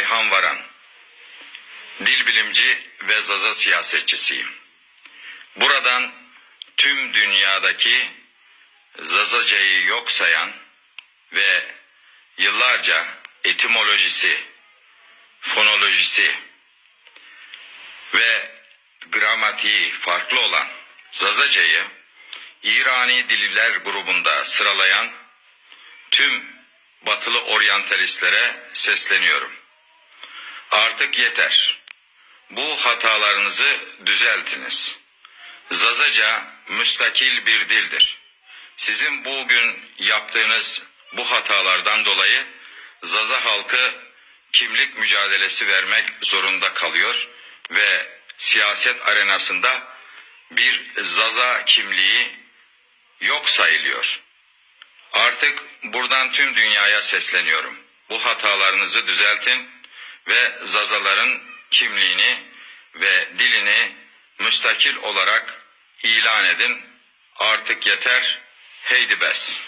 Ayhan Varan, dil bilimci ve Zaza siyasetçisiyim. Buradan tüm dünyadaki Zazacayı yok sayan ve yıllarca etimolojisi, fonolojisi ve gramatiği farklı olan Zazacayı İrani diller grubunda sıralayan tüm batılı oryantalistlere sesleniyorum. Artık yeter. Bu hatalarınızı düzeltiniz. Zazaca müstakil bir dildir. Sizin bugün yaptığınız bu hatalardan dolayı Zaza halkı kimlik mücadelesi vermek zorunda kalıyor ve siyaset arenasında bir Zaza kimliği yok sayılıyor. Artık buradan tüm dünyaya sesleniyorum. Bu hatalarınızı düzeltin ve Zazaların kimliğini ve dilini müstakil olarak ilan edin. Artık yeter. Heydi bes.